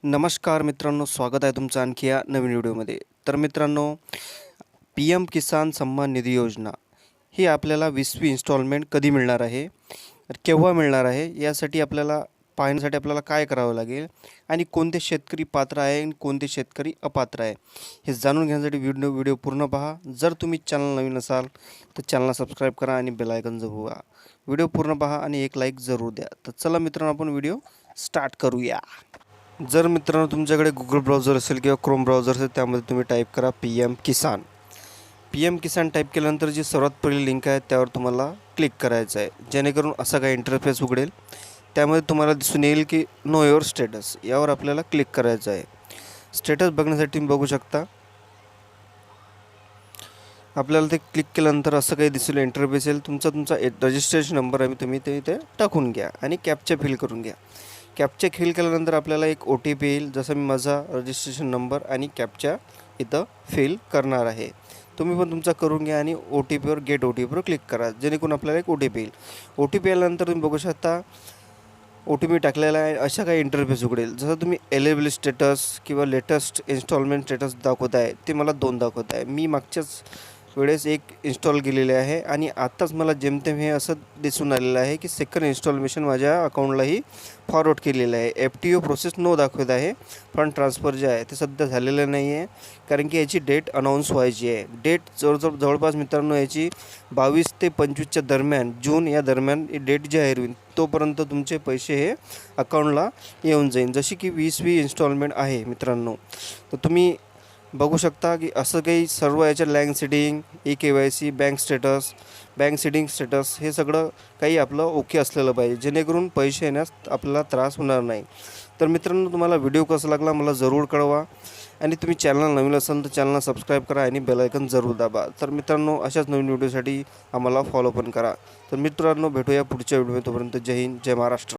नमस्कार मित्रांनो, स्वागत आहे तुमचं आणखी या नवीन व्हिडिओमध्ये. तर मित्रांनो, पी एम किसान सन्मान निधी योजना ही आपल्याला 20वी इन्स्टॉलमेंट कधी मिळणार आहे, तर केव्हा मिळणार आहे, यासाठी आपल्याला पाहण्यासाठी आपल्याला काय करावं लागेल आणि कोणते शेतकरी पात्र आहे आणि कोणते शेतकरी अपात्र आहे हे जाणून घेण्यासाठी व्हिडिओ पूर्ण पहा. जर तुम्ही चॅनल नवीन असाल तर चॅनलला सबस्क्राईब करा आणि बेल आयकॉन दाबा. व्हिडिओ पूर्ण पहा आणि एक लाईक जरूर द्या. तर चला मित्रांनो, आपण व्हिडिओ स्टार्ट करूया. जर मित्रांनो तुमच्याकडे गुगल ब्राउझर असेल किंवा क्रोम ब्राउझर असेल, त्यामध्ये तुम्ही टाईप करा पी एम किसान. पी एम किसान टाईप केल्यानंतर जी सर्वात पहिली लिंक आहे त्यावर तुम्हाला क्लिक करायचं आहे, जेणेकरून असा काही इंटरफेस उघडेल. त्यामध्ये तुम्हाला दिसून येईल की नो युअर स्टेटस, यावर आपल्याला क्लिक करायचं आहे. स्टेटस बघण्यासाठी तुम्ही बघू शकता, आपल्याला ते क्लिक केल्यानंतर असं काही दिसेल इंटरफेस येईल. तुमचा रजिस्ट्रेशन नंबर आहे, तुम्ही ते इथे टाकून घ्या आणि कॅप्चा फिल करून घ्या. कॅप्चा फिल केल्यानंतर आपल्याला एक ओ टी पी येईल. जसं मी माझा रजिस्ट्रेशन नंबर आणि कॅप्चा इथं फिल करणार आहे, तुम्ही पण तुमचा करून घ्या आणि ओ टी पीवर गेट ओ टी पीवर क्लिक करा, जेणेकरून आपल्याला एक ओ टी पी येईल. ओ टी पी आल्यानंतर तुम्ही बघू शकता ओ टी पी टाकलेला आहे, अशा काही इंटरफेस उघडेल. जसं तुम्ही एलिजिबल स्टेटस किंवा लेटेस्ट इन्स्टॉलमेंट स्टेटस दाखवत आहे, ते मला 2 दाखवत आहे. मी मागच्याच वेळेस एक इन्स्टॉल केलेले आहे आणि आत्ताच मला जेमतेम हे असं दिसून आलेलं आहे की सेकंड इन्स्टॉलमेशन माझ्या अकाउंटलाही फॉरवर्ड केलेलं आहे. F T O process no दाखवत आहे. फंड ट्रान्सफर जे आहे ते सध्या झालेलं नाही आहे, कारण की याची डेट अनाऊन्स व्हायची आहे. डेट जवळपास मित्रांनो याची 22 ते 25च्या दरम्यान, जून या दरम्यान डेट जाहीर होईल. तोपर्यंत तुमचे पैसे हे अकाउंटला येऊन जाईल. जशी की 20वी इन्स्टॉलमेंट आहे मित्रांनो. तर तुम्ही बघू शकता की असं काही सर्व याच्या land seeding, e K Y C, bank seeding status हे सगळं काही आपलं ओके असलेलं पाहिजे, जेणेकरून पैसे येण्यास आपल्याला त्रास होणार नाही. तर मित्रांनो, तुम्हाला व्हिडिओ कसा लागला मला जरूर कळवा आणि तुम्ही चॅनल नवीन असाल तर चॅनलला सबस्क्राईब करा आणि बेल आयकॉन जरूर दाबा. तर मित्रांनो, अशाच नवीन व्हिडिओसाठी आम्हाला फॉलो पण करा. तर मित्रांनो, भेटूया पुढच्या व्हिडिओ. तोपर्यंत जय हिंद, जय महाराष्ट्र.